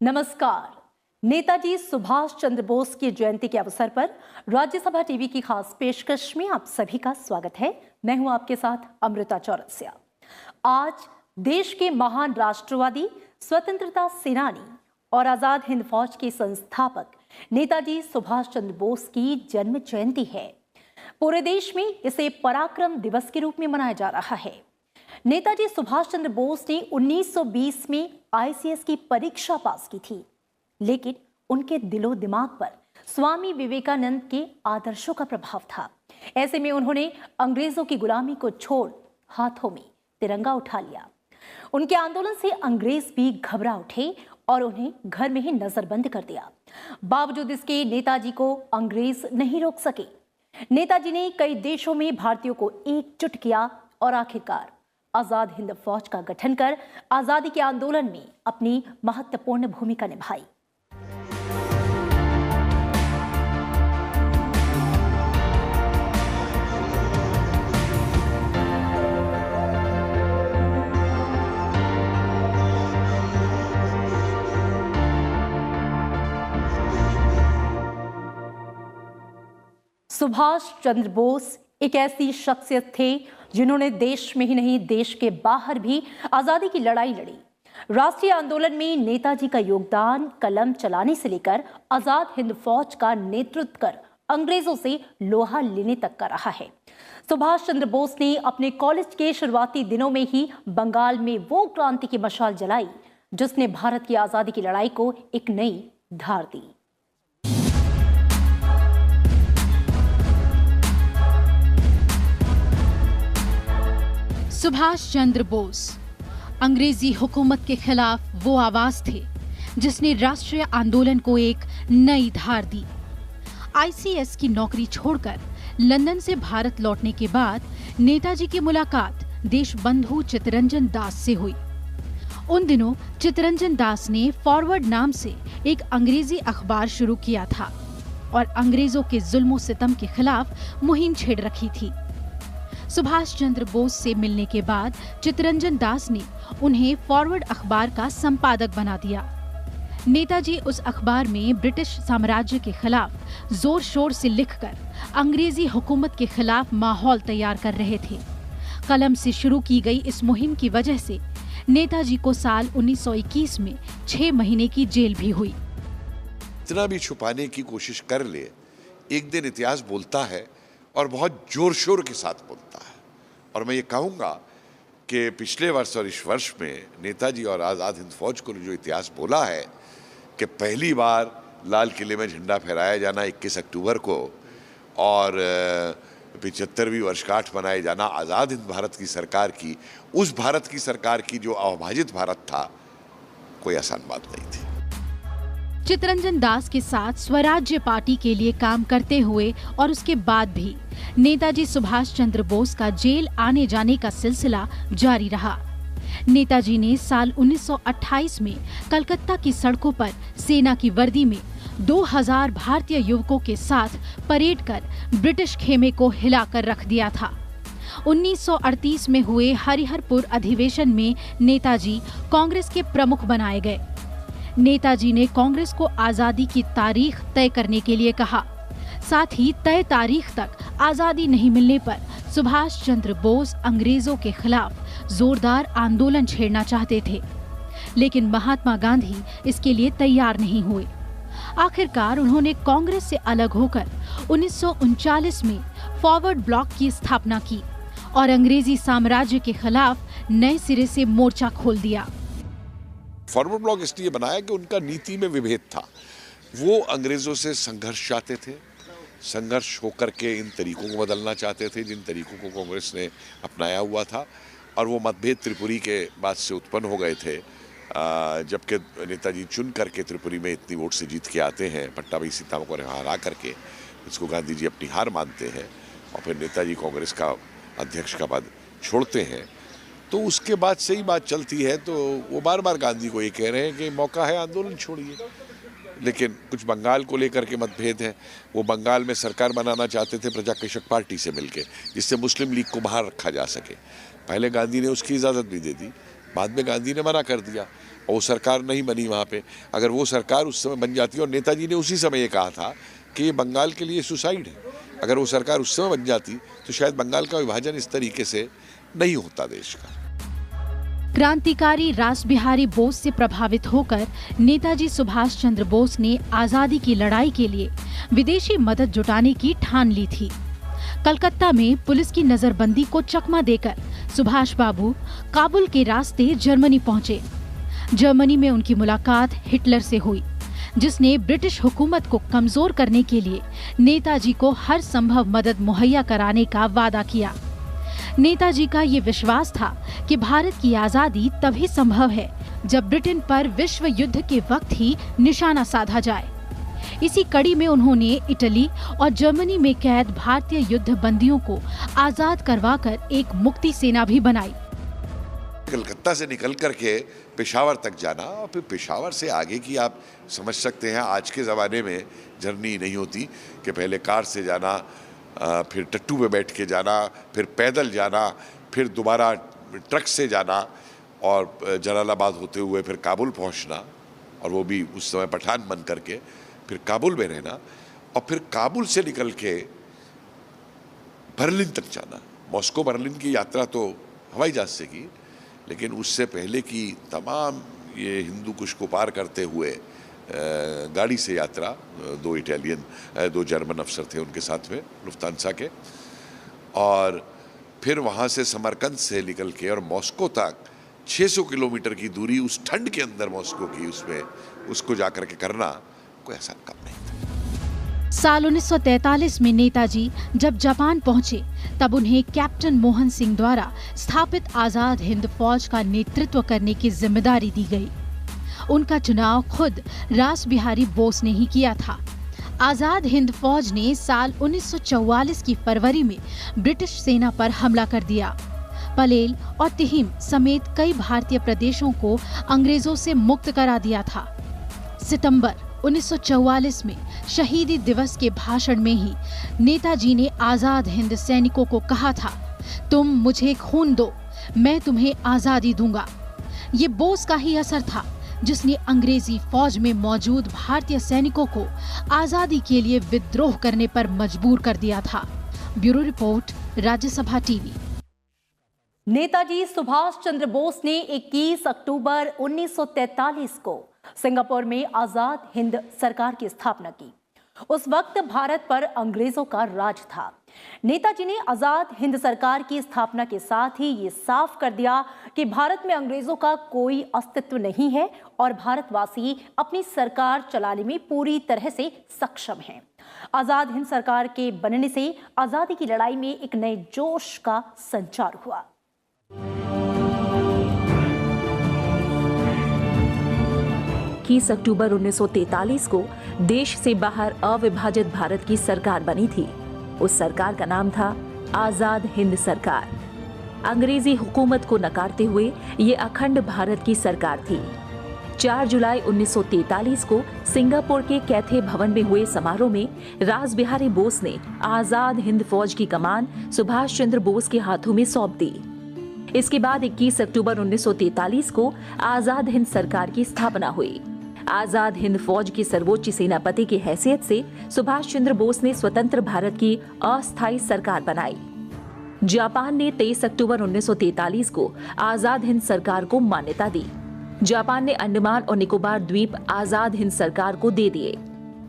नमस्कार। नेताजी सुभाष चंद्र बोस की जयंती के अवसर पर राज्यसभा टीवी की खास पेशकश में आप सभी का स्वागत है। मैं हूं आपके साथ अमृता चौरसिया। आज देश के महान राष्ट्रवादी, स्वतंत्रता सेनानी और आजाद हिंद फौज के संस्थापक नेताजी सुभाष चंद्र बोस की जन्म जयंती है। पूरे देश में इसे पराक्रम दिवस के रूप में मनाया जा रहा है। नेताजी सुभाष चंद्र बोस ने 1920 में आईसीएस की परीक्षा पास की थी, लेकिन उनके दिलो दिमाग पर स्वामी विवेकानंद के आदर्शों का प्रभाव था। ऐसे में उन्होंने अंग्रेजों की गुलामी को छोड़ हाथों में तिरंगा उठा लिया। उनके आंदोलन से अंग्रेज भी घबरा उठे और उन्हें घर में ही नजरबंद कर दिया। बावजूद इसके नेताजी को अंग्रेज नहीं रोक सके। नेताजी ने कई देशों में भारतीयों को एकजुट किया और आखिरकार आजाद हिंद फौज का गठन कर आजादी के आंदोलन में अपनी महत्वपूर्ण भूमिका निभाई। सुभाष चंद्र बोस एक ऐसी शख्सियत थे जिन्होंने देश में ही नहीं, देश के बाहर भी आजादी की लड़ाई लड़ी। राष्ट्रीय आंदोलन में नेताजी का योगदान कलम चलाने से लेकर आजाद हिंद फौज का नेतृत्व कर अंग्रेजों से लोहा लेने तक का रहा है। सुभाष चंद्र बोस ने अपने कॉलेज के शुरुआती दिनों में ही बंगाल में वो क्रांति की मशाल जलाई जिसने भारत की आजादी की लड़ाई को एक नई धार दी। सुभाष चंद्र बोस अंग्रेजी हुकूमत के खिलाफ वो आवाज थे जिसने राष्ट्रीय आंदोलन को एक नई धार दी। आईसीएस की नौकरी छोड़कर लंदन से भारत लौटने के बाद नेताजी की मुलाकात देशबंधु चित्तरंजन दास से हुई। उन दिनों चित्तरंजन दास ने फॉरवर्ड नाम से एक अंग्रेजी अखबार शुरू किया था और अंग्रेजों के जुल्म सितम के खिलाफ मुहिम छेड़ रखी थी। सुभाष चंद्र बोस से मिलने के बाद चित्तरंजन दास ने उन्हें फॉरवर्ड अखबार का संपादक बना दिया। नेताजी उस अखबार में ब्रिटिश साम्राज्य के खिलाफ जोर शोर से लिखकर अंग्रेजी हुकूमत के खिलाफ माहौल तैयार कर रहे थे। कलम से शुरू की गई इस मुहिम की वजह से नेताजी को साल 1921 में 6 महीने की जेल भी हुई। इतना भी छुपाने की कोशिश कर ले, एक दिन इतिहास बोलता है और बहुत जोर शोर के साथ बोलता है। और मैं ये कहूँगा कि पिछले वर्ष और इस वर्ष में नेताजी और आज़ाद हिंद फौज को जो इतिहास बोला है कि पहली बार लाल किले में झंडा फहराया जाना 21 अक्टूबर को और 75वीं वर्षगांठ मनाए जाना आज़ाद हिंद भारत की सरकार की, उस भारत की सरकार की जो अविभाजित भारत था, कोई आसान बात नहीं थी। चित्तरंजन दास के साथ स्वराज्य पार्टी के लिए काम करते हुए और उसके बाद भी नेताजी सुभाष चंद्र बोस का जेल आने जाने का सिलसिला जारी रहा। नेताजी ने साल 1928 में कलकत्ता की सड़कों पर सेना की वर्दी में 2000 भारतीय युवकों के साथ परेड कर ब्रिटिश खेमे को हिलाकर रख दिया था। 1938 में हुए हरिहरपुर अधिवेशन में नेताजी कांग्रेस के प्रमुख बनाए गए। नेताजी ने कांग्रेस को आजादी की तारीख तय करने के लिए कहा। साथ ही तय तारीख तक आजादी नहीं मिलने पर सुभाष चंद्र बोस अंग्रेजों के खिलाफ जोरदार आंदोलन छेड़ना चाहते थे, लेकिन महात्मा गांधी इसके लिए तैयार नहीं हुए। आखिरकार उन्होंने कांग्रेस से अलग होकर 1939 में फॉरवर्ड ब्लॉक की स्थापना की और अंग्रेजी साम्राज्य के खिलाफ नए सिरे से मोर्चा खोल दिया। फॉरवर्ड ब्लॉक इसलिए बनाया कि उनका नीति में विभेद था। वो अंग्रेजों से संघर्ष चाहते थे, संघर्ष होकर के इन तरीकों को बदलना चाहते थे जिन तरीकों को कांग्रेस ने अपनाया हुआ था। और वो मतभेद त्रिपुरी के बाद से उत्पन्न हो गए थे, जबकि नेताजी चुन करके त्रिपुरी में इतनी वोट से जीत के आते हैं, पट्टाभी सीताराम को हरा करके, इसको गांधी जी अपनी हार मानते हैं और फिर नेताजी कांग्रेस का अध्यक्ष का पद छोड़ते हैं। तो उसके बाद से ही बात चलती है। तो वो बार बार गांधी को ये कह रहे हैं कि मौका है, आंदोलन छोड़िए। लेकिन कुछ बंगाल को लेकर के मतभेद है। वो बंगाल में सरकार बनाना चाहते थे प्रजाकृषक पार्टी से मिलके, जिससे मुस्लिम लीग को बाहर रखा जा सके। पहले गांधी ने उसकी इजाज़त भी दे दी, बाद में गांधी ने मना कर दिया और वो सरकार नहीं बनी वहाँ पे। अगर वो सरकार उस समय बन जाती, और नेताजी ने उसी समय ये कहा था कि ये बंगाल के लिए सुसाइड है, अगर वो सरकार उस समय बन जाती तो शायद बंगाल का विभाजन इस तरीके से नहीं होता देश का। क्रांतिकारी रासबिहारी बोस से प्रभावित होकर नेताजी सुभाष चंद्र बोस ने आजादी की लड़ाई के लिए विदेशी मदद जुटाने की ठान ली थी। कलकत्ता में पुलिस की नजरबंदी को चकमा देकर सुभाष बाबू काबुल के रास्ते जर्मनी पहुंचे। जर्मनी में उनकी मुलाकात हिटलर से हुई, जिसने ब्रिटिश हुकूमत को कमजोर करने के लिए नेताजी को हर संभव मदद मुहैया कराने का वादा किया। नेताजी का ये विश्वास था कि भारत की आजादी तभी संभव है जब ब्रिटेन पर विश्व युद्ध के वक्त ही निशाना साधा जाए। इसी कड़ी में उन्होंने इटली और जर्मनी में कैद भारतीय युद्ध बंदियों को आजाद करवाकर एक मुक्ति सेना भी बनाई। कलकत्ता से निकल करके पेशावर तक जाना, और फिर पेशावर से आगे की आप समझ सकते हैं, आज के ज़माने में जर्नी नहीं होती कि पहले कार से जाना, फिर टट्टू पे बैठ के जाना, फिर पैदल जाना, फिर दोबारा ट्रक से जाना, और जलालाबाद होते हुए फिर काबुल पहुंचना, और वो भी उस समय पठान बन करके फिर काबुल में रहना, और फिर काबुल से निकल के बर्लिन तक जाना। मॉस्को बर्लिन की यात्रा तो हवाई जहाज से की, लेकिन उससे पहले की तमाम ये हिंदू कुश को पार करते हुए गाड़ी से यात्रा, दो जर्मन अफसर थे उनके साथ में, लुफ्तांसा के, और फिर वहाँ से समरकंद से निकल के और मॉस्को तक 600 किलोमीटर की दूरी उस ठंड के अंदर मॉस्को की, उसमें उसको जाकर के करना कोई आसान काम नहीं था। साल 1943 में नेताजी जब जापान पहुंचे, तब उन्हें कैप्टन मोहन सिंह द्वारा स्थापित आजाद हिंद फौज का नेतृत्व करने की जिम्मेदारी दी गई। उनका चुनाव खुद रासबिहारी बोस ने ही किया था। आजाद हिंद फौज ने साल 1944 की फरवरी में ब्रिटिश सेना पर हमला कर दिया। पलेल और तिहिम समेत कई भारतीय प्रदेशों को अंग्रेजों से मुक्त करा दिया था। सितंबर 1944 में शहीदी दिवस के भाषण में ही नेताजी ने आजाद हिंद सैनिकों को कहा था, तुम मुझे खून दो, मैं तुम्हें आजादी दूंगा। ये बोस का ही असर था जिसने अंग्रेजी फौज में मौजूद भारतीय सैनिकों को आजादी के लिए विद्रोह करने पर मजबूर कर दिया था। Bureau report, Rajya Sabha TV. Netaji Subhash Chandra Bose ने 21 अक्टूबर 1943 को सिंगापुर में आजाद हिंद सरकार की स्थापना की। उस वक्त भारत पर अंग्रेजों का राज था। नेताजी ने आजाद हिंद सरकार की स्थापना के साथ ही ये साफ कर दिया कि भारत में अंग्रेजों का कोई अस्तित्व नहीं है और भारतवासी अपनी सरकार चलाने में पूरी तरह से सक्षम हैं। आजाद हिंद सरकार के बनने से आजादी की लड़ाई में एक नए जोश का संचार हुआ। 21 अक्टूबर 1943 को देश से बाहर अविभाजित भारत की सरकार बनी थी। उस सरकार का नाम था आजाद हिंद सरकार। अंग्रेजी हुकूमत को नकारते हुए ये अखंड भारत की सरकार थी। 4 जुलाई 1943 को सिंगापुर के कैथे भवन में हुए समारोह में रासबिहारी बोस ने आजाद हिंद फौज की कमान सुभाष चंद्र बोस के हाथों में सौंप दी। इसके बाद 21 अक्टूबर 1943 को आजाद हिंद सरकार की स्थापना हुई। आजाद हिंद फौज के सर्वोच्च सेनापति की हैसियत से सुभाष चंद्र बोस ने स्वतंत्र भारत की अस्थायी सरकार बनाई। जापान ने 23 अक्टूबर 1943 को आजाद हिंद सरकार को मान्यता दी। जापान ने अंडमान और निकोबार द्वीप आजाद हिंद सरकार को दे दिए।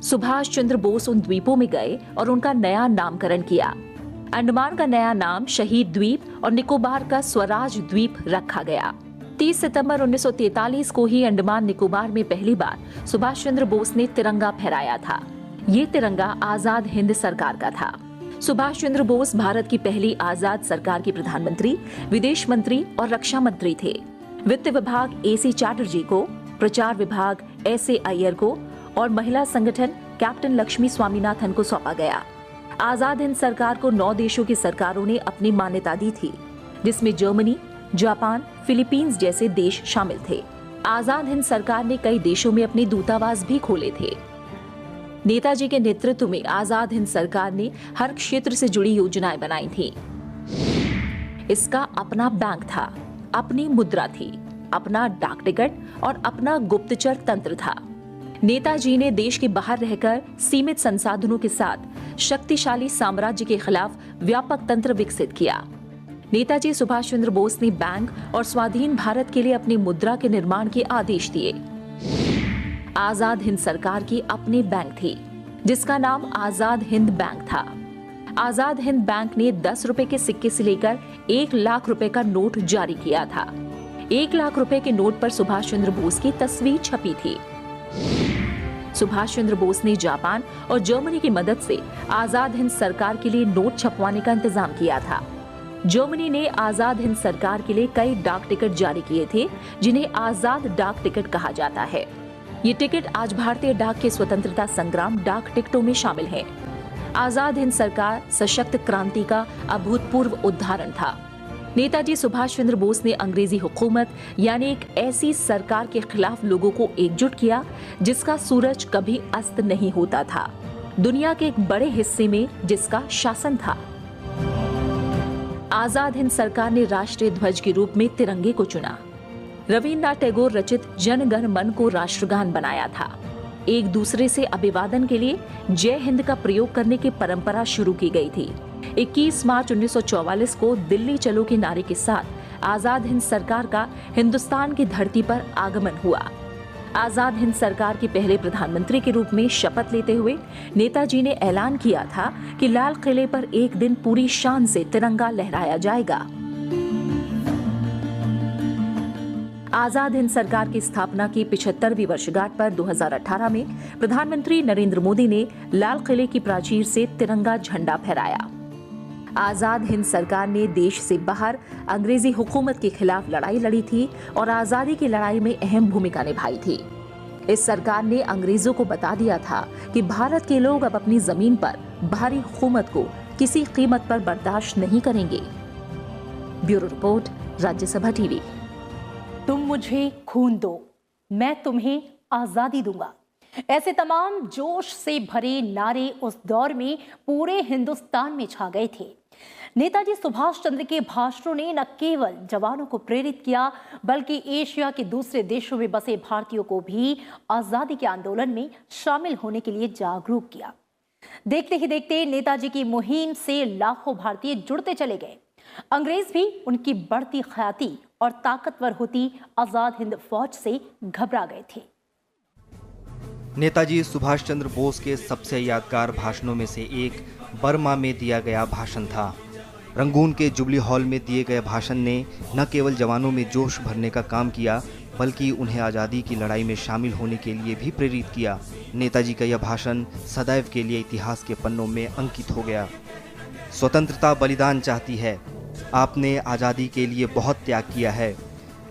सुभाष चंद्र बोस उन द्वीपों में गए और उनका नया नामकरण किया। अंडमान का नया नाम शहीद द्वीप और निकोबार का स्वराज द्वीप रखा गया। 30 सितंबर 1943 को ही अंडमान निकोबार में पहली बार सुभाष चंद्र बोस ने तिरंगा फहराया था। ये तिरंगा आजाद हिंद सरकार का था। सुभाष चंद्र बोस भारत की पहली आजाद सरकार के प्रधानमंत्री, विदेश मंत्री और रक्षा मंत्री थे। वित्त विभाग AC चैटर्जी को, प्रचार विभाग SA अय्यर को और महिला संगठन कैप्टन लक्ष्मी स्वामीनाथन को सौंपा गया। आजाद हिंद सरकार को 9 देशों की सरकारों ने अपनी मान्यता दी थी, जिसमें जर्मनी, जापान, फिलीपींस जैसे देश शामिल थे। आजाद हिंद सरकार ने कई देशों में अपने दूतावास भी खोले थे। नेताजी के नेतृत्व में आजाद हिंद सरकार ने हर क्षेत्र से जुड़ी योजनाएं बनाई थी। इसका अपना बैंक था, अपनी मुद्रा थी। अपना डाक टिकट और अपना गुप्तचर तंत्र था। नेताजी ने देश के बाहर रहकर सीमित संसाधनों के साथ शक्तिशाली साम्राज्य के खिलाफ व्यापक तंत्र विकसित किया। नेताजी सुभाष चंद्र बोस ने बैंक और स्वाधीन भारत के लिए अपनी मुद्रा के निर्माण के आदेश दिए। आजाद हिंद सरकार की अपनी बैंक थी, जिसका नाम आजाद हिंद बैंक था। आजाद हिंद बैंक ने 10 रुपए के सिक्के से लेकर 1 लाख रुपए का नोट जारी किया था। 1 लाख रुपए के नोट पर सुभाष चंद्र बोस की तस्वीर छपी थी। सुभाष चंद्र बोस ने जापान और जर्मनी की मदद से आजाद हिंद सरकार के लिए नोट छपवाने का इंतजाम किया था। जर्मनी ने आजाद हिंद सरकार के लिए कई डाक टिकट जारी किए थे, जिन्हें आजाद डाक टिकट कहा जाता है। ये टिकट आज भारतीय डाक के स्वतंत्रता संग्राम डाक टिकटों में शामिल है। आजाद हिंद सरकार सशक्त क्रांति का अभूतपूर्व उदाहरण था। नेताजी सुभाष चंद्र बोस ने अंग्रेजी हुकूमत यानी एक ऐसी सरकार के खिलाफ लोगों को एकजुट किया जिसका सूरज कभी अस्त नहीं होता था, दुनिया के एक बड़े हिस्से में जिसका शासन था। आजाद हिंद सरकार ने राष्ट्रीय ध्वज के रूप में तिरंगे को चुना। रविन्द्रनाथ टैगोर रचित जन गण मन को राष्ट्रगान बनाया था। एक दूसरे से अभिवादन के लिए जय हिंद का प्रयोग करने की परंपरा शुरू की गई थी। 21 मार्च 1944 को दिल्ली चलो के नारे के साथ आजाद हिंद सरकार का हिंदुस्तान की धरती पर आगमन हुआ। आजाद हिंद सरकार के पहले प्रधानमंत्री के रूप में शपथ लेते हुए नेताजी ने ऐलान किया था कि लाल किले पर एक दिन पूरी शान से तिरंगा लहराया जाएगा। आजाद हिंद सरकार की स्थापना की 75वीं वर्षगांठ पर 2018 में प्रधानमंत्री नरेंद्र मोदी ने लाल किले की प्राचीर से तिरंगा झंडा फहराया। आजाद हिंद सरकार ने देश से बाहर अंग्रेजी हुकूमत के खिलाफ लड़ाई लड़ी थी और आजादी की लड़ाई में अहम भूमिका निभाई थी। इस सरकार ने अंग्रेजों को बता दिया था कि भारत के लोग अब अपनी जमीन पर बाहरी हुकूमत को किसी कीमत पर बर्दाश्त नहीं करेंगे। Bureau report, Rajya Sabha TV. तुम मुझे खून दो, मैं तुम्हें आजादी दूंगा। ऐसे तमाम जोश से भरे नारे उस दौर में पूरे हिंदुस्तान में छा गए थे। नेताजी सुभाष चंद्र के भाषणों ने न केवल जवानों को प्रेरित किया, बल्कि एशिया के दूसरे देशों में बसे भारतीयों को भी आजादी के आंदोलन में शामिल होने के लिए जागरूक किया। देखते ही देखते नेताजी की मुहिम से लाखों भारतीय जुड़ते चले गए। अंग्रेज भी उनकी बढ़ती ख्याति और ताकतवर होती आजाद हिंद फौज से घबरा गए थे। नेताजी सुभाष चंद्र बोस के सबसे यादगार भाषणों में से एक बर्मा में दिया गया भाषण था। रंगून के जुबली हॉल में दिए गए भाषण ने न केवल जवानों में जोश भरने का काम किया, बल्कि उन्हें आज़ादी की लड़ाई में शामिल होने के लिए भी प्रेरित किया। नेताजी का यह भाषण सदैव के लिए इतिहास के पन्नों में अंकित हो गया। स्वतंत्रता बलिदान चाहती है। आपने आज़ादी के लिए बहुत त्याग किया है,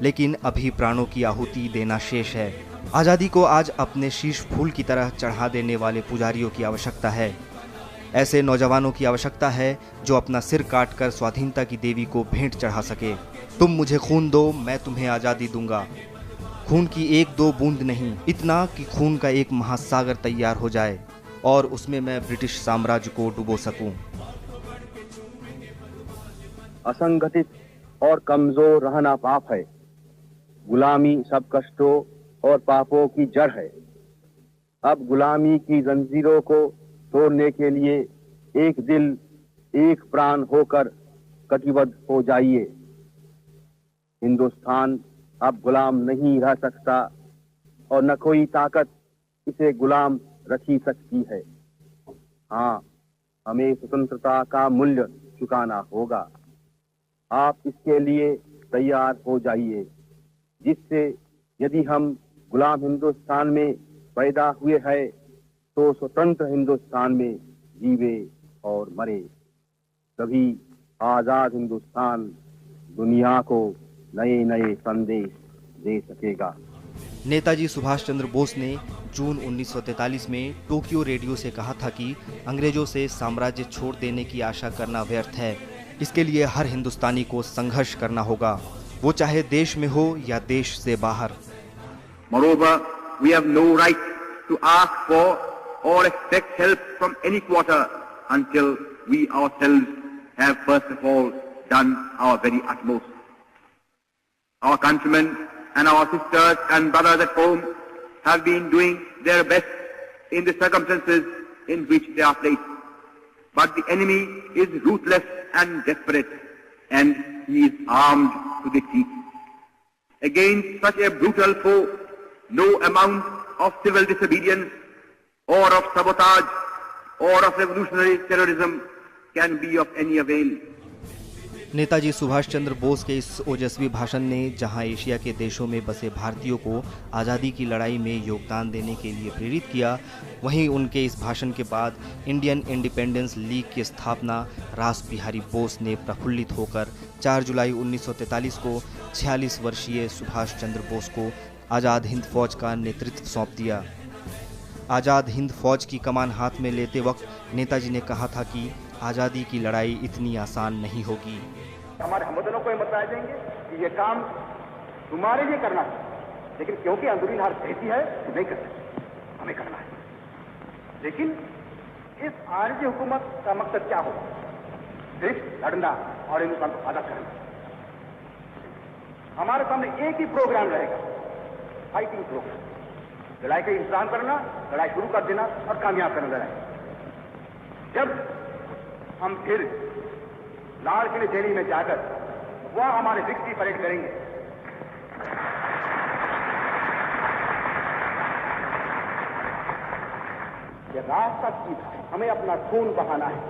लेकिन अभी प्राणों की आहुति देना शेष है। आज़ादी को आज अपने शीश फूल की तरह चढ़ा देने वाले पुजारियों की आवश्यकता है। ऐसे नौजवानों की आवश्यकता है जो अपना सिर काटकर स्वाधीनता की देवी को भेंट चढ़ा सके। तुम मुझे खून दो, मैं तुम्हें आज़ादी दूंगा। खून की 1-2 बूंद नहीं, इतना कि खून का एक महासागर तैयार हो जाए और उसमें मैं ब्रिटिश साम्राज्य को डुबो सकूं। असंगठित और कमजोर रहना पाप है। गुलामी सब कष्टों और पापों की जड़ है। अब गुलामी की जंजीरों को तोड़ने के लिए एक दिल एक प्राण होकर कटिबद्ध हो जाइए। हिंदुस्तान अब गुलाम नहीं रह सकता और न कोई ताकत इसे गुलाम रख ही सकती है। हाँ, हमें स्वतंत्रता का मूल्य चुकाना होगा। आप इसके लिए तैयार हो जाइए, जिससे यदि हम गुलाम हिंदुस्तान में पैदा हुए हैं तो स्वतंत्र हिंदुस्तान में जीवे और मरे, तभी आजाद हिंदुस्तान दुनिया को नए नए संदेश दे सकेगा। नेताजी सुभाष चंद्र बोस ने जून 1943 में टोक्यो रेडियो से कहा था कि अंग्रेजों से साम्राज्य छोड़ देने की आशा करना व्यर्थ है। इसके लिए हर हिंदुस्तानी को संघर्ष करना होगा, वो चाहे देश में हो या देश से बाहर। Moreover, we have no right to ask for or expect help from any quarter until we ourselves have first of all done our very utmost. Our countrymen and our sisters and brothers at home have been doing their best in the circumstances in which they are placed. But the enemy is ruthless and desperate, and he is armed to the teeth. Against such a brutal foe, no amount of civil disobedience or of sabotage or of revolutionary terrorism can be of any avail. Netaji Subhash Chandra Bose के इस ओजस्वी भाषण ने जहां Asia के देशों में बसे भारतीयों को आज़ादी की लड़ाई में योगदान देने के लिए प्रेरित किया, वहीं उनके इस भाषण के बाद इंडियन इंडिपेंडेंस लीग की स्थापना रास बिहारी बोस ने प्रफुल्लित होकर 4 जुलाई 1943 को 46 वर्षीय सुभाष चंद्र बोस को आज़ाद हिंद फौज का नेतृत्व सौंप दिया। आज़ाद हिंद फौज की कमान हाथ में लेते वक्त नेताजी ने कहा था कि आज़ादी की लड़ाई इतनी आसान नहीं होगी। हमारे हमवतनों को बताया देंगे कि ये काम तुम्हारे लिए करना है, लेकिन क्योंकि अंदरूनी हालत ऐसी है कि नहीं कर सकते, हमें करना है। लेकिन इस आरजी हुकूमत का मकसद क्या हो? सिर्फ लड़ना और हिंदुस्तान को आजाद करना। हमारे सामने एक ही प्रोग्राम रहेगा, फाइटिंग प्रोग्राम। लड़ाई का इंतजाम करना, लड़ाई शुरू कर देना और कामयाब करना लड़ाई। जब हम फिर लाल किले दिल्ली में जाकर वह हमारे विक्ट्री परेड करेंगे, यह रास्ता सीधा है। हमें अपना खून बहाना है,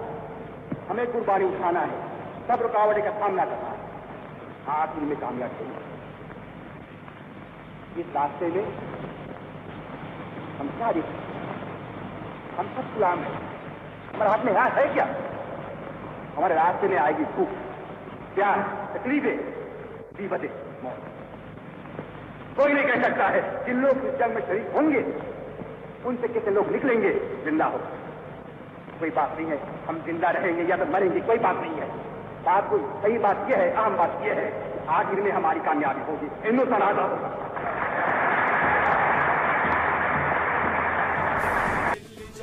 हमें कुर्बानी उठाना है, सब रुकावटें का सामना करना है, आखिर में कामयाब होंगे। इस रास्ते में हम क्या देखते हैं? हम सब गुलाम हैं। हमारे हाथ में राह है क्या? हमारे रास्ते में आएगी भूख, प्यार, तकलीफें, विपदें, मौत। कोई नहीं कह सकता है कि लोग इस जंग में शरीक होंगे, उनसे कितने लोग निकलेंगे जिंदा हो। कोई बात नहीं है हम जिंदा रहेंगे या तो मरेंगे, कोई बात नहीं है। बात कोई सही बात यह है, अहम बात यह है, आखिर में हमारी कामयाबी होगी, हिंदुस्तान आजाद होगा।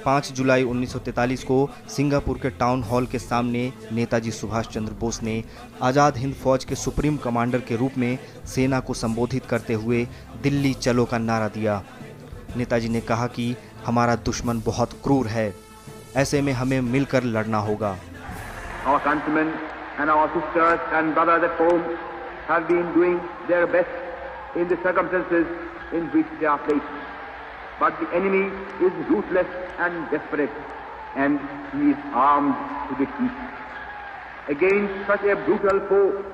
5 जुलाई 1943 को सिंगापुर के टाउन हॉल के सामने नेताजी सुभाष चंद्र बोस ने आज़ाद हिंद फौज के सुप्रीम कमांडर के रूप में सेना को संबोधित करते हुए दिल्ली चलो का नारा दिया। नेताजी ने कहा कि हमारा दुश्मन बहुत क्रूर है, ऐसे में हमें मिलकर लड़ना होगा। Our countrymen and our sisters and brothers at home have been doing their best in the circumstances in which they are placed. But the enemy is ruthless and desperate, and he is armed to the teeth. Against such a brutal foe,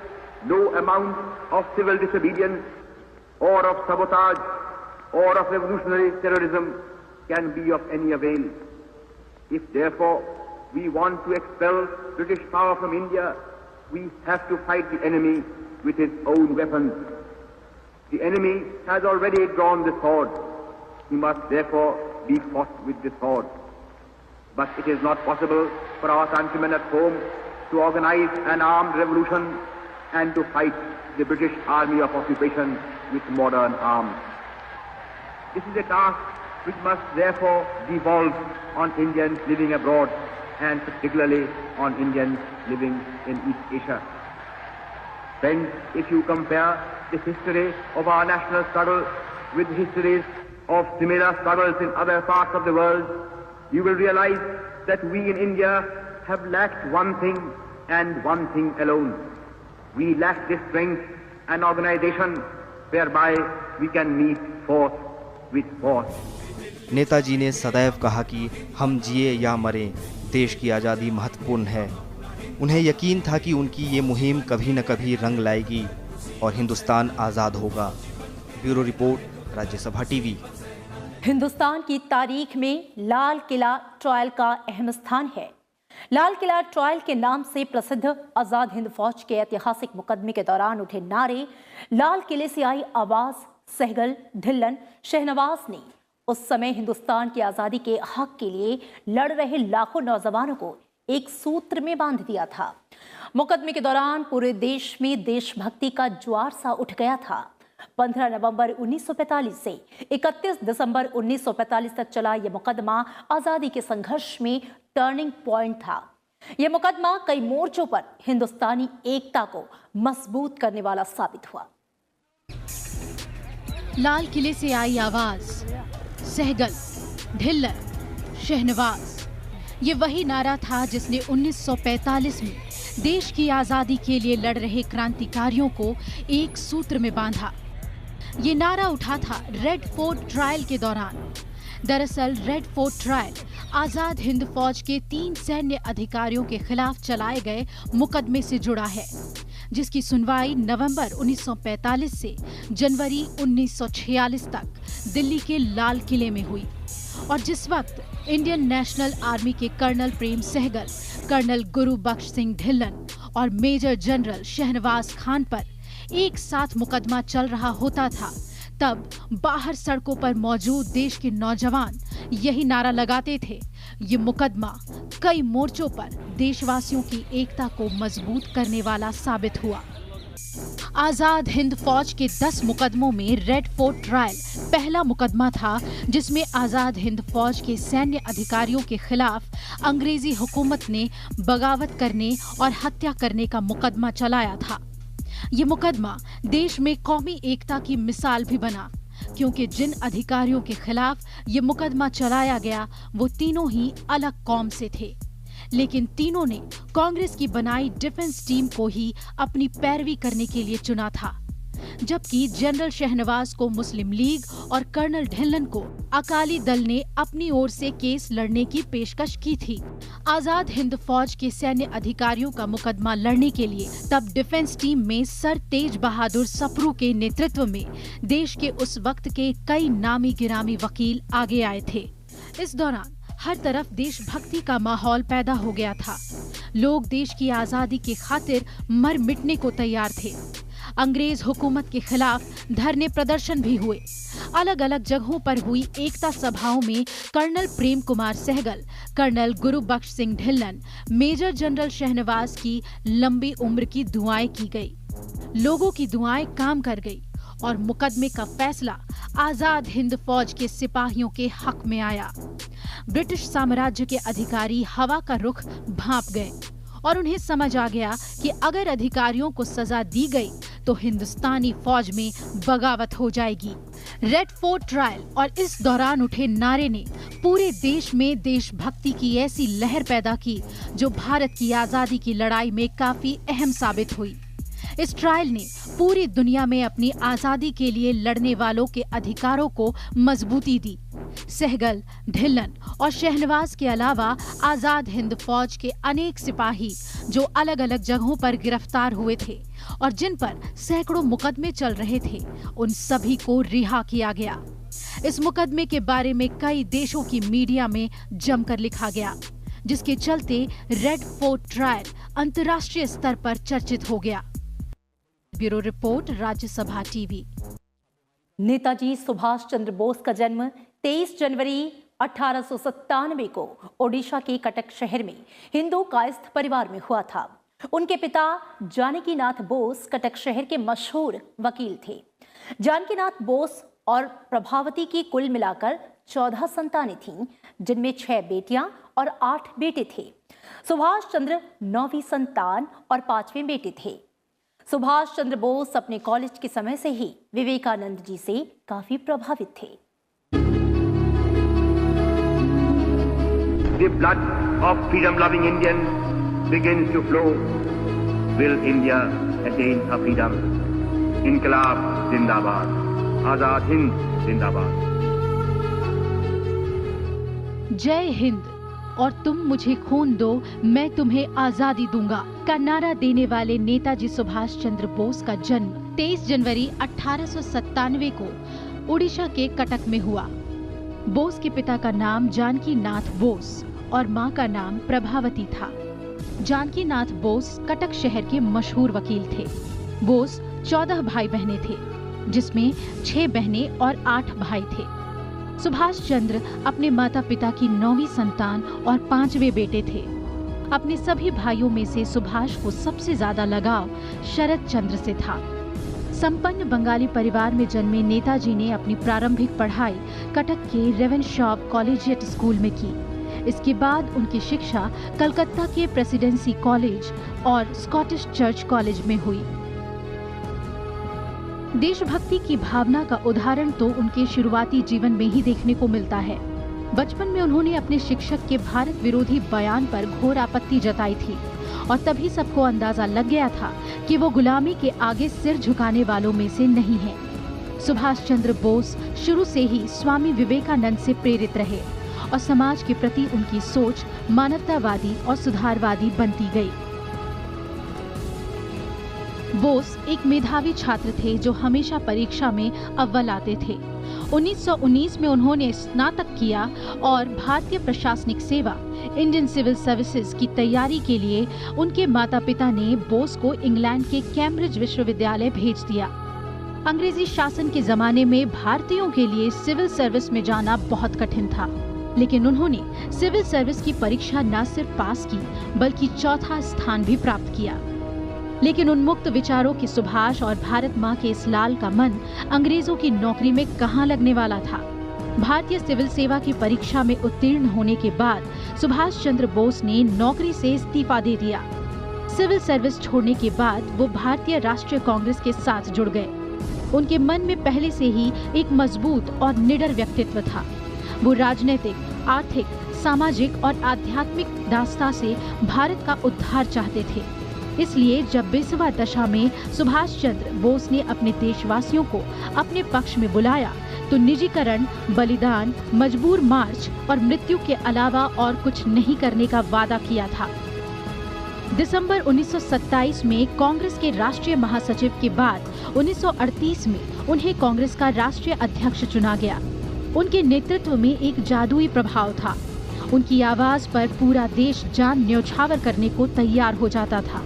no amount of civil disobedience or of sabotage or of revolutionary terrorism can be of any avail. If therefore we want to expel British power from India, we have to fight the enemy with his own weapons. The enemy has already drawn the sword. He must therefore be fought with the sword. But it is not possible for our countrymen at home to organize an armed revolution and to fight the British army of occupation with modern arms. This is a task which must therefore devolve on Indians living abroad, and particularly on Indians living in East Asia. Friends, if you compare the history of our national struggle with histories of similar struggles in other parts of the world, you will realize that we in India have lacked one thing and one thing alone. We lack the strength and organization whereby we can meet force with force. Netaji ने सदैव कहा कि हम जिए या मरें, देश की आज़ादी महत्वपूर्ण है। उन्हें यकीन था कि उनकी ये मुहिम कभी न कभी रंग लाएगी और हिंदुस्तान आज़ाद होगा। Bureau report, Rajya Sabha TV. Hindustan की तारीख में लाल किला ट्रायल का अहम स्थान है। लाल किला ट्रायल के नाम से प्रसिद्ध आजाद हिंद फौज के ऐतिहासिक मुकदमे के दौरान उठे नारे, लाल किले से आई आवाज, सहगल, ढिल्लन, शहनवाज ने उस समय हिंदुस्तान की आजादी के हक के लिए लड़ रहे लाखों नौजवानों को एक सूत्र में बांध दिया था। मुकदमे के दौरान पूरे देश में देशभक्ति का ज्वार सा उठ गया था। 15 नवंबर 1945 से 31 दिसंबर 1945 तक चला यह मुकदमा आजादी के संघर्ष में टर्निंग पॉइंट था। यह मुकदमा कई मोर्चों पर हिंदुस्तानी एकता को मजबूत करने वाला साबित हुआ। लाल किले से आई आवाज, सहगल, ढिल्लन, शहनवाज। ये वही नारा था जिसने 1945 में देश की आजादी के लिए लड़ रहे क्रांतिकारियों को एक सूत्र में बांधा। ये नारा उठा था रेड फोर्ट ट्रायल के दौरान। दरअसल red fort trial Azad Hind फौज के 3 सैन्य अधिकारियों के खिलाफ चलाए गए मुकदमे से जुड़ा है, जिसकी सुनवाई नवंबर 1945 से जनवरी 1946 तक दिल्ली के लाल किले में हुई और जिस वक्त इंडियन नेशनल आर्मी के कर्नल प्रेम सहगल, कर्नल गुरुबख्श सिंह ढिल्लन और मेजर जनरल शहनवाज खान पर एक साथ मुकदमा चल रहा होता था, तब बाहर सड़कों पर मौजूद देश के नौजवान यही नारा लगाते थे। ये मुकदमा कई मोर्चों पर देशवासियों की एकता को मजबूत करने वाला साबित हुआ। आजाद हिंद फौज के 10 मुकदमों में रेड फोर्ट ट्रायल पहला मुकदमा था, जिसमें आजाद हिंद फौज के सैन्य अधिकारियों के खिलाफ अंग्रेजी हुकूमत ने बगावत करने और हत्या करने का मुकदमा चलाया था। ये मुकदमा देश में कौमी एकता की मिसाल भी बना, क्योंकि जिन अधिकारियों के खिलाफ ये मुकदमा चलाया गया वो तीनों ही अलग कौम से थे, लेकिन तीनों ने कांग्रेस की बनाई डिफेंस टीम को ही अपनी पैरवी करने के लिए चुना था, जबकि जनरल शहनवाज को मुस्लिम लीग और कर्नल ढिल्लन को अकाली दल ने अपनी ओर से केस लड़ने की पेशकश की थी। आजाद हिंद फौज के सैन्य अधिकारियों का मुकदमा लड़ने के लिए तब डिफेंस टीम में सर तेज बहादुर सप्रू के नेतृत्व में देश के उस वक्त के कई नामी गिरामी वकील आगे आए थे। इस दौरान हर तरफ देशभक्ति का माहौल पैदा हो गया था। लोग देश की आजादी की खातिर मर मिटने को तैयार थे। अंग्रेज हुकूमत के खिलाफ धरने प्रदर्शन भी हुए। अलग अलग जगहों पर हुई एकता सभाओं में colonel Prem Kumar Sahgal, colonel Gurbaksh Singh Dhillon, major general Shahnawaz की लंबी उम्र की दुआएं की गई। लोगों की दुआएं काम कर गई और मुकदमे का फैसला आजाद हिंद फौज के सिपाहियों के हक में आया। ब्रिटिश साम्राज्य के अधिकारी हवा का रुख भांप गए और उन्हें समझ आ गया कि अगर अधिकारियों को सजा दी गई तो हिंदुस्तानी फौज में बगावत हो जाएगी। रेड फोर्ट ट्रायल और इस दौरान उठे नारे ने पूरे देश में देशभक्ति की ऐसी लहर पैदा की जो भारत की आजादी की लड़ाई में काफी अहम साबित हुई। इस ट्रायल ने पूरी दुनिया में अपनी आजादी के लिए लड़ने वालों के अधिकारों को मजबूती दी। सहगल, ढिल्लन और शहनवाज के अलावा आजाद हिंद फौज के अनेक सिपाही जो अलग अलग जगहों पर गिरफ्तार हुए थे और जिन पर सैकड़ों मुकदमे चल रहे थे, उन सभी को रिहा किया गया। इस मुकदमे के बारे में कई देशों की मीडिया में जमकर लिखा गया, जिसके चलते रेड फोर्ट ट्रायल अंतर्राष्ट्रीय स्तर पर चर्चित हो गया। Bureau report, Rajya Sabha TV. Netaji Subhash Chandra Bose का जन्म 23 जनवरी 1897 को ओडिशा के कटक शहर में हिंदू कायस्थ परिवार में हुआ था। उनके पिता जानकीनाथ बोस कटक शहर के मशहूर वकील थे। जानकीनाथ बोस और प्रभावती की कुल मिलाकर 14 संतानें थीं, जिनमें 6 बेटियां और 8 बेटे थे। सुभाष चंद्र 9वीं संतान और 5वें बेटे थे। सुभाष चंद्र बोस अपने कॉलेज के समय से ही विवेकानंद जी से काफी प्रभावित थे। The blood of freedom-loving Indians begins to flow. Will India attain her freedom? Inqilab Zindabad. Azad Hind Zindabad. जय हिंद और तुम मुझे खून दो, मैं तुम्हें आजादी दूंगा का नारा देने वाले नेताजी सुभाष चंद्र बोस का जन्म 23 जनवरी 1897 को उड़ीसा के कटक में हुआ। बोस के पिता का नाम जानकीनाथ बोस और मां का नाम प्रभावती था। जानकीनाथ बोस कटक शहर के मशहूर वकील थे। बोस 14 भाई बहनें थे, जिसमें 6 बहनें और 8 भाई थे। सुभाष चंद्र अपने माता पिता की 9वीं संतान और 5वें बेटे थे। अपने सभी भाइयों में से सुभाष को सबसे ज्यादा लगाव शरद चंद्र से था। संपन्न बंगाली परिवार में जन्मे नेताजी ने अपनी प्रारंभिक पढ़ाई कटक के रेवेनशॉ कॉलेजिएट स्कूल में की। इसके बाद उनकी शिक्षा कलकत्ता के प्रेसिडेंसी कॉलेज और स्कॉटिश चर्च कॉलेज में हुई। देशभक्ति की भावना का उदाहरण तो उनके शुरुआती जीवन में ही देखने को मिलता है। बचपन में उन्होंने अपने शिक्षक के भारत विरोधी बयान पर घोर आपत्ति जताई थी और तभी सबको अंदाजा लग गया था कि वो गुलामी के आगे सिर झुकाने वालों में से नहीं हैं। सुभाष चंद्र बोस शुरू से ही स्वामी विवेकानंद से प्रेरित रहे और समाज के प्रति उनकी सोच मानवतावादी और सुधारवादी बनती गई। बोस एक मेधावी छात्र थे जो हमेशा परीक्षा में अव्वल आते थे। 1919 में उन्होंने स्नातक किया और भारतीय प्रशासनिक सेवा इंडियन सिविल सर्विसेज की तैयारी के लिए उनके माता पिता ने बोस को इंग्लैंड के कैम्ब्रिज विश्वविद्यालय भेज दिया। अंग्रेजी शासन के जमाने में भारतीयों के लिए सिविल सर्विस में जाना बहुत कठिन था, लेकिन उन्होंने सिविल सर्विस की परीक्षा न सिर्फ पास की बल्कि चौथा स्थान भी प्राप्त किया। लेकिन उन्मुक्त विचारों के सुभाष और भारत माँ के इस लाल का मन अंग्रेजों की नौकरी में कहाँ लगने वाला था। भारतीय सिविल सेवा की परीक्षा में उत्तीर्ण होने के बाद सुभाष चंद्र बोस ने नौकरी से इस्तीफा दे दिया। सिविल सर्विस छोड़ने के बाद वो भारतीय राष्ट्रीय कांग्रेस के साथ जुड़ गए। उनके मन में पहले से ही एक मजबूत और निडर व्यक्तित्व था। वो राजनीतिक, आर्थिक, सामाजिक और आध्यात्मिक दास्ता से भारत का उद्धार चाहते थे। इसलिए जब 20वां दशा में सुभाष चंद्र बोस ने अपने देशवासियों को अपने पक्ष में बुलाया तो निजीकरण, बलिदान, मजबूर मार्च और मृत्यु के अलावा और कुछ नहीं करने का वादा किया था। दिसंबर 1927 में कांग्रेस के राष्ट्रीय महासचिव के बाद 1938 में उन्हें कांग्रेस का राष्ट्रीय अध्यक्ष चुना गया। उनके नेतृत्व में एक जादुई प्रभाव था। उनकी आवाज पर पूरा देश जान न्यौछावर करने को तैयार हो जाता था।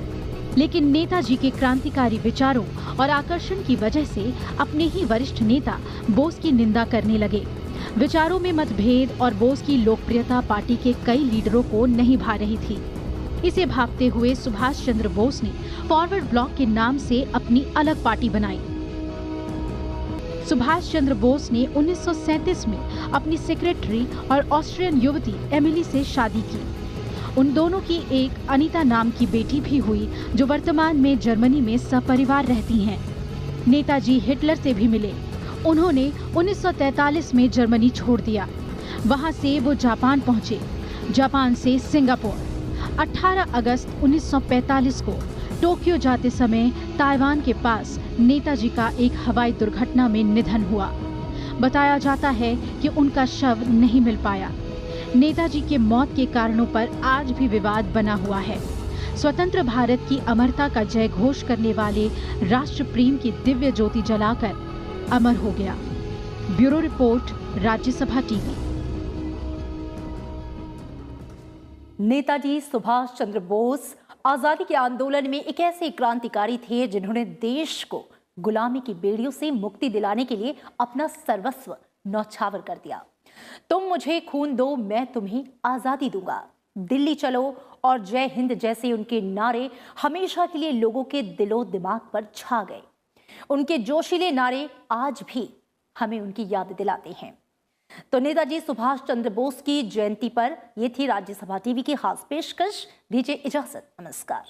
लेकिन नेताजी के क्रांतिकारी विचारों और आकर्षण की वजह से अपने ही वरिष्ठ नेता बोस की निंदा करने लगे। विचारों में मतभेद और बोस की लोकप्रियता पार्टी के कई लीडरों को नहीं भा रही थी। इसे भांपते हुए सुभाष चंद्र बोस ने फॉरवर्ड ब्लॉक के नाम से अपनी अलग पार्टी बनाई। सुभाष चंद्र बोस ने 1937 में अपनी सेक्रेटरी और ऑस्ट्रियन युवती एमिली से शादी की। उन दोनों की एक अनीता नाम की बेटी भी हुई जो वर्तमान में जर्मनी में सपरिवार रहती हैं। नेताजी हिटलर से भी मिले। उन्होंने 1943 में जर्मनी छोड़ दिया। वहां से वो जापान पहुंचे। जापान से सिंगापुर। 18 अगस्त 1945 को टोक्यो जाते समय ताइवान के पास नेताजी का एक हवाई दुर्घटना में निधन हुआ। बताया जाता है कि उनका शव नहीं मिल पाया। नेताजी के मौत के कारणों पर आज भी विवाद बना हुआ है। स्वतंत्र भारत की अमरता का जय घोष करने वाले राष्ट्र प्रेम की दिव्य ज्योति जलाकर अमर हो गया। Bureau report, Rajya Sabha TV. Netaji Subhash Chandra Bose आजादी के आंदोलन में एक ऐसे क्रांतिकारी थे जिन्होंने देश को गुलामी की बेड़ियों से मुक्ति दिलाने के लिए अपना सर्वस्व न्यौछावर कर दिया। तुम मुझे खून दो, मैं तुम्हें आजादी दूंगा, दिल्ली चलो और जय हिंद जैसे उनके नारे हमेशा के लिए लोगों के दिलो दिमाग पर छा गए। उनके जोशीले नारे आज भी हमें उनकी याद दिलाते हैं। तो नेताजी सुभाष चंद्र बोस की जयंती पर ये थी राज्यसभा टीवी की खास पेशकश। दीजिए इजाजत, नमस्कार।